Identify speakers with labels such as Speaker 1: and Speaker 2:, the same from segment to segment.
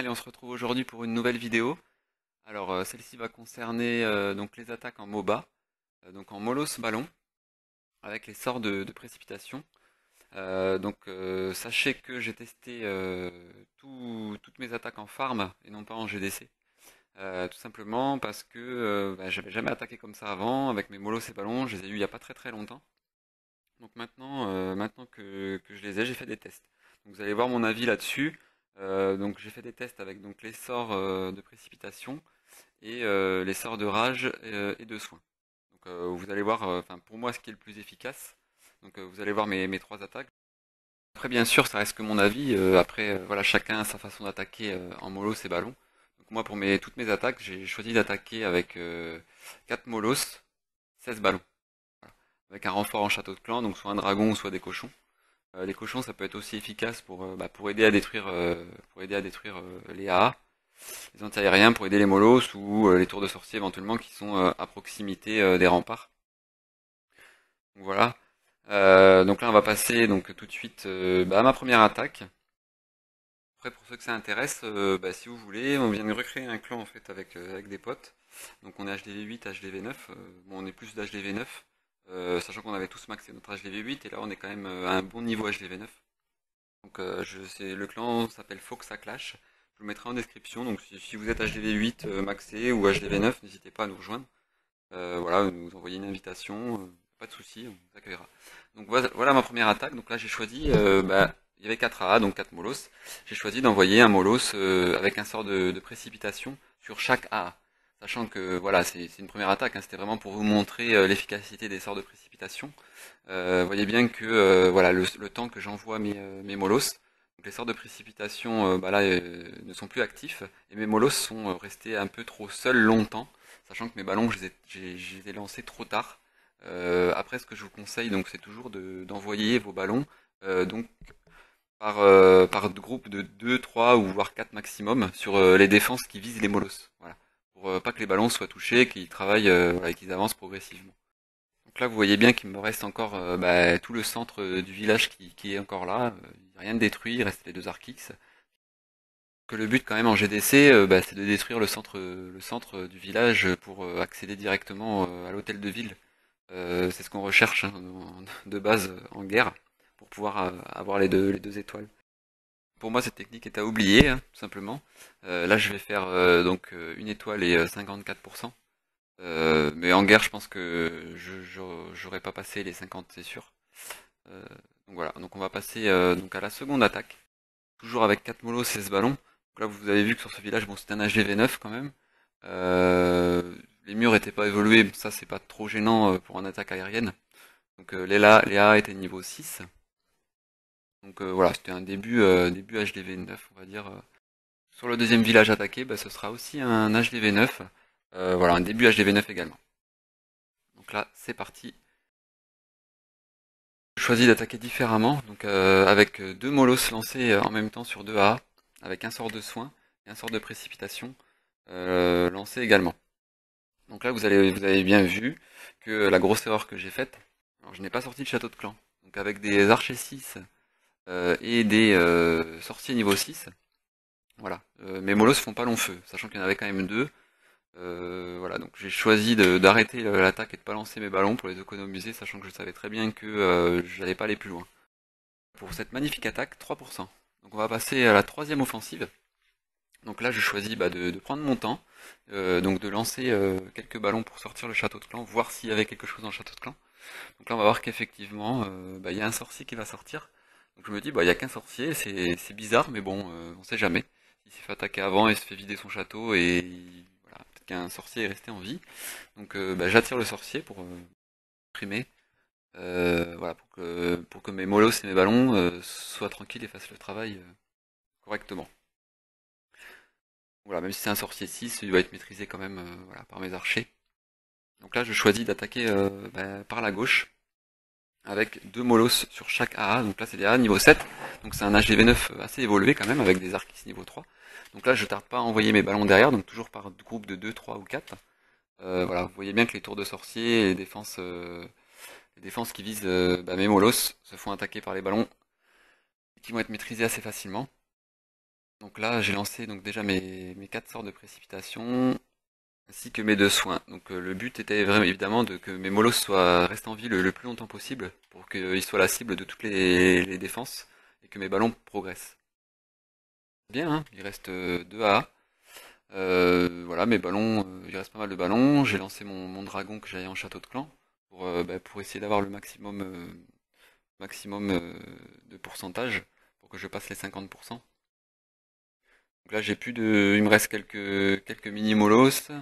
Speaker 1: Allez, on se retrouve aujourd'hui pour une nouvelle vidéo. Alors, celle-ci va concerner donc les attaques en MOBA, donc en Molos Ballon, avec les sorts de précipitation. Sachez que j'ai testé toutes mes attaques en farm et non pas en GDC. Tout simplement parce que j'avais jamais attaqué comme ça avant, avec mes Molos et ballons, je les ai eu il y a pas très très longtemps. Donc maintenant que je les ai, j'ai fait des tests. Donc vous allez voir mon avis là-dessus. Donc j'ai fait des tests avec donc les sorts de précipitation et les sorts de rage et de soin. Donc vous allez voir, enfin pour moi ce qui est le plus efficace. Donc vous allez voir mes trois attaques. Après bien sûr ça reste que mon avis. Après voilà chacun a sa façon d'attaquer en mollo ses ballons. Donc moi pour toutes mes attaques j'ai choisi d'attaquer avec 4 molosses, 16 ballons. Voilà. Avec un renfort en château de clan, donc soit un dragon ou soit des cochons. Les cochons, ça peut être aussi efficace pour aider à détruire, les AA, les anti-aériens, pour aider les molosses ou les tours de sorcier éventuellement qui sont à proximité des remparts. Donc voilà. Donc là, on va passer donc tout de suite à ma première attaque. Après, pour ceux que ça intéresse, si vous voulez, on vient de recréer un clan en fait avec des potes. Donc on est HDV8, HDV9. Bon, on est plus d'HDV9, sachant qu'on avait tous maxé notre HDV8 et là on est quand même à un bon niveau HDV9. Donc le clan s'appelle Foxa Clash. Je vous le mettrai en description. Donc si vous êtes HDV8 maxé ou HDV9, n'hésitez pas à nous rejoindre. Voilà, nous envoyer une invitation, pas de souci, on vous accueillera. Donc voilà ma première attaque. Donc là j'ai choisi, il y avait 4 AA, donc 4 molosses. J'ai choisi d'envoyer un molosse avec un sort de précipitation sur chaque AA. Sachant que voilà, c'est une première attaque, hein, c'était vraiment pour vous montrer l'efficacité des sorts de précipitation. Voyez bien que voilà le temps que j'envoie mes molosses, donc les sorts de précipitation ne sont plus actifs et mes molosses sont restés un peu trop seuls longtemps, sachant que mes ballons je les ai lancés trop tard. Après ce que je vous conseille donc c'est toujours d'envoyer vos ballons donc par groupe de 2, 3 ou voire 4 maximum sur les défenses qui visent les molosses. Voilà. Pour pas que les ballons soient touchés, qu'ils travaillent voilà, et qu'ils avancent progressivement. Donc là, vous voyez bien qu'il me reste encore tout le centre du village qui est encore là. Il n'y a rien de détruit, il reste les deux Arkix. Que le but quand même en GDC, c'est de détruire le centre du village pour accéder directement à l'hôtel de ville. C'est ce qu'on recherche hein, de base en guerre pour pouvoir avoir les deux étoiles. Pour moi, cette technique est à oublier, hein, tout simplement. Là, je vais faire une étoile et 54%. Mais en guerre, je pense que j'aurais pas passé les 50, c'est sûr. Euh, donc voilà, donc on va passer donc à la seconde attaque. Toujours avec 4 mollos, 16 ballons. Donc là, vous avez vu que sur ce village, bon, c'était un HDV9 quand même. Les murs étaient pas évolués, ça c'est pas trop gênant pour une attaque aérienne. Donc les A étaient niveau 6. Donc voilà, c'était un début HDV9, on va dire. Sur le deuxième village attaqué, ce sera aussi un HDV9. Voilà, un début HDV9 également. Donc là, c'est parti. Je choisis d'attaquer différemment, donc avec deux molosses lancés en même temps sur deux A, avec un sort de soin et un sort de précipitation lancé également. Donc là, vous avez bien vu que la grosse erreur que j'ai faite, alors je n'ai pas sorti de château de clan. Donc avec des archers 6 et des sorciers niveau 6, voilà. Mes molosses font pas long feu, sachant qu'il y en avait quand même deux. Voilà, donc j'ai choisi d'arrêter l'attaque et de pas lancer mes ballons pour les économiser, sachant que je savais très bien que j'allais pas aller plus loin. Pour cette magnifique attaque, 3%. Donc on va passer à la troisième offensive. Donc là je choisis de prendre mon temps, donc de lancer quelques ballons pour sortir le château de clan, voir s'il y avait quelque chose dans le château de clan. Donc là on va voir qu'effectivement il y a un sorcier qui va sortir. Donc je me dis il y a qu'un sorcier, c'est bizarre mais bon on sait jamais. Il s'est fait attaquer avant, il se fait vider son château et voilà, peut-être qu'un sorcier est resté en vie. Donc j'attire le sorcier pour primer. Voilà, pour que mes molosses et mes ballons soient tranquilles et fassent le travail correctement. Voilà, même si c'est un sorcier 6, il doit être maîtrisé quand même voilà, par mes archers. Donc là, je choisis d'attaquer par la gauche, avec deux molosses sur chaque AA. Donc là, c'est des AA niveau 7, donc c'est un HDV9 assez évolué quand même, avec des arcs niveau 3. Donc là, je tarde pas à envoyer mes ballons derrière, donc toujours par groupe de 2, 3 ou 4. Voilà, vous voyez bien que les tours de sorcier et les défenses qui visent mes molosses se font attaquer par les ballons, qui vont être maîtrisés assez facilement. Donc là, j'ai lancé donc déjà mes 4 sorts de précipitation, ainsi que mes 2 soins. Donc le but était vraiment évidemment que mes molosses restent en vie le plus longtemps possible, pour qu'ils soient la cible de toutes les défenses, et que mes ballons progressent. Bien, hein, il reste 2 AA. Voilà, mes ballons, il reste pas mal de ballons. J'ai lancé mon dragon que j'avais en château de clan, pour essayer d'avoir le maximum de pourcentage, pour que je passe les 50%. Donc là, j'ai plus de, il me reste quelques mini molos.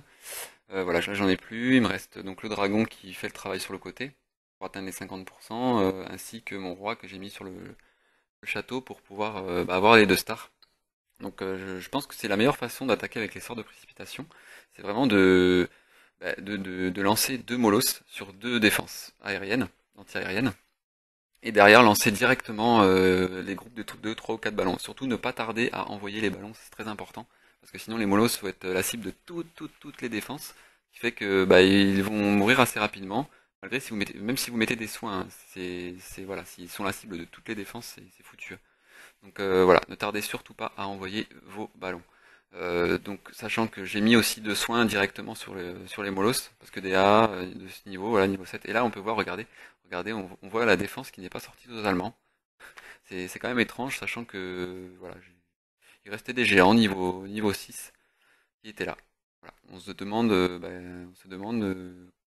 Speaker 1: Voilà, là j'en ai plus. Il me reste donc le dragon qui fait le travail sur le côté pour atteindre les 50%, ainsi que mon roi que j'ai mis sur le château pour pouvoir avoir les 2 stars. Donc je pense que c'est la meilleure façon d'attaquer avec les sorts de précipitation. C'est vraiment de lancer 2 molosses sur 2 défenses aériennes, anti-aériennes. Et derrière, lancer directement les groupes de 2, 3 ou 4 ballons. Surtout ne pas tarder à envoyer les ballons, c'est très important. Parce que sinon les molosses vont être la cible de toutes les défenses. Ce qui fait que ils vont mourir assez rapidement. Malgré si vous mettez, même si vous mettez des soins, hein, voilà, s'ils sont la cible de toutes les défenses, c'est foutu. Donc voilà, ne tardez surtout pas à envoyer vos ballons. Donc sachant que j'ai mis aussi 2 soins directement sur les molosses, parce que des A de ce niveau, voilà, niveau 7. Et là on peut voir, regardez, on voit la défense qui n'est pas sortie totalement. C'est quand même étrange, sachant que voilà, il restait des géants niveau 6 qui étaient là. Voilà. On se demande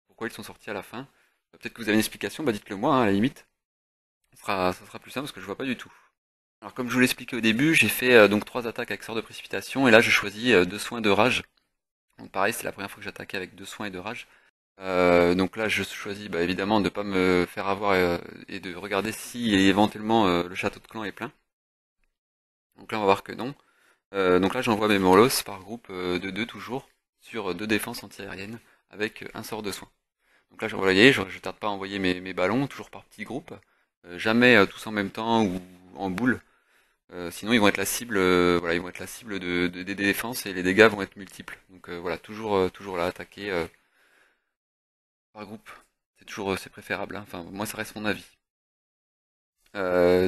Speaker 1: pourquoi ils sont sortis à la fin. Peut-être que vous avez une explication, dites-le moi, hein, à la limite. Ça sera plus simple parce que je vois pas du tout. Alors comme je vous l'expliquais au début, j'ai fait donc 3 attaques avec sort de précipitation et là je choisis 2 soins de rage. Donc pareil, c'est la première fois que j'attaquais avec 2 soins et de rage. Donc là je choisis évidemment de ne pas me faire avoir et de regarder si éventuellement le château de clan est plein. Donc là on va voir que non. Donc là j'envoie mes molosses par groupe de 2 toujours sur 2 défenses antiaériennes avec un sort de soin. Donc là vous voyez, je tarde pas à envoyer mes ballons toujours par petits groupes, jamais tous en même temps ou en boule. Sinon, ils vont être la cible, voilà, ils vont être la cible des défenses et les dégâts vont être multiples. Donc voilà, toujours là, attaquer par groupe. C'est préférable, hein. Enfin, moi, ça reste mon avis.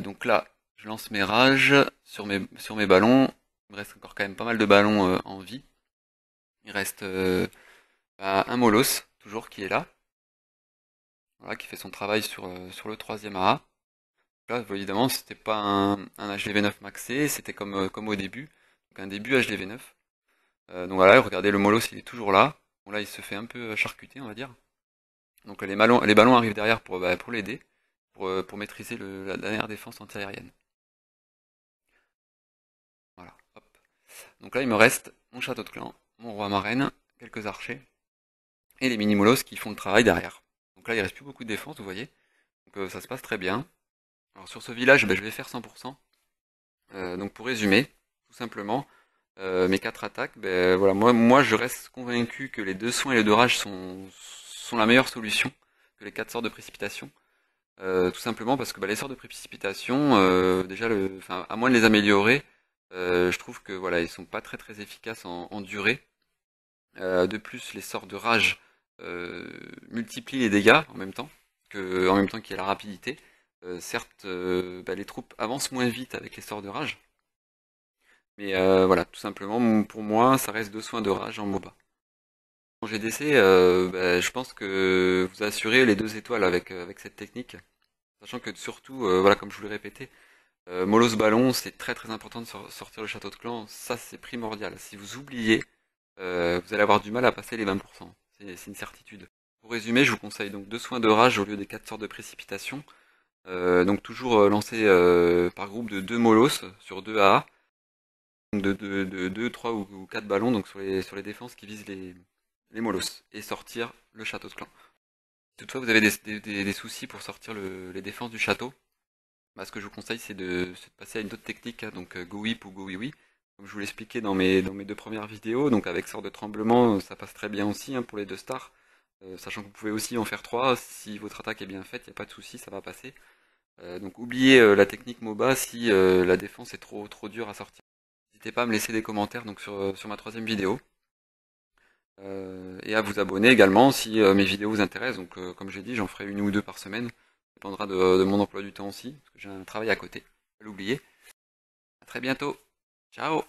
Speaker 1: Donc là, je lance mes rages sur mes ballons. Il me reste encore quand même pas mal de ballons en vie. Il reste un Molos, toujours, qui est là. Voilà, qui fait son travail sur le troisième AA. Là, évidemment, c'était pas un HDV9 maxé, c'était comme au début. Donc un début HDV9. Donc voilà, regardez, le Molos, il est toujours là. Bon, là, il se fait un peu charcuter, on va dire. Donc les ballons arrivent derrière pour l'aider, pour maîtriser la dernière défense antiaérienne. Voilà, hop. Donc là, il me reste mon château de clan, mon roi marraine, quelques archers, et les mini-molos qui font le travail derrière. Donc là, il reste plus beaucoup de défense, vous voyez. Donc ça se passe très bien. Alors sur ce village, je vais faire 100%. Donc pour résumer, tout simplement, mes 4 attaques, voilà, moi je reste convaincu que les 2 soins et les 2 rages sont la meilleure solution que les 4 sorts de précipitation. Tout simplement parce que les sorts de précipitation, déjà, enfin, à moins de les améliorer, je trouve que voilà, ils sont pas très efficaces en durée. De plus, les sorts de rage multiplient les dégâts en même temps qu'il y a la rapidité. Certes, les troupes avancent moins vite avec les sorts de rage, mais voilà, tout simplement, pour moi, ça reste 2 soins de rage en MOBA. En GDC, je pense que vous assurez les 2 étoiles avec cette technique, sachant que surtout, voilà, comme je vous l'ai répété, Molos Ballon, c'est très important de sortir le château de clan, ça c'est primordial. Si vous oubliez, vous allez avoir du mal à passer les 20%, c'est une certitude. Pour résumer, je vous conseille donc 2 soins de rage au lieu des 4 sorts de précipitation, donc toujours lancer par groupe de 2 Molos sur 2 AA, donc de 2, 3 ou 4 ballons donc sur les défenses qui visent les Molos, et sortir le château de clan. Si toutefois vous avez des soucis pour sortir les défenses du château, ce que je vous conseille c'est de passer à une autre technique, hein, donc Go Whip ou Go Oui Oui. Comme je vous l'expliquais dans mes 2 premières vidéos, donc avec sort de tremblement, ça passe très bien aussi, hein, pour les 2 stars. Sachant que vous pouvez aussi en faire 3, si votre attaque est bien faite, il n'y a pas de souci, ça va passer. Donc oubliez la technique MOBA si la défense est trop dure à sortir. N'hésitez pas à me laisser des commentaires donc sur ma troisième vidéo. Et à vous abonner également si mes vidéos vous intéressent. Donc comme j'ai dit, j'en ferai 1 ou 2 par semaine. Ça dépendra de mon emploi du temps aussi, parce que j'ai un travail à côté, pas l'oublier. À très bientôt. Ciao.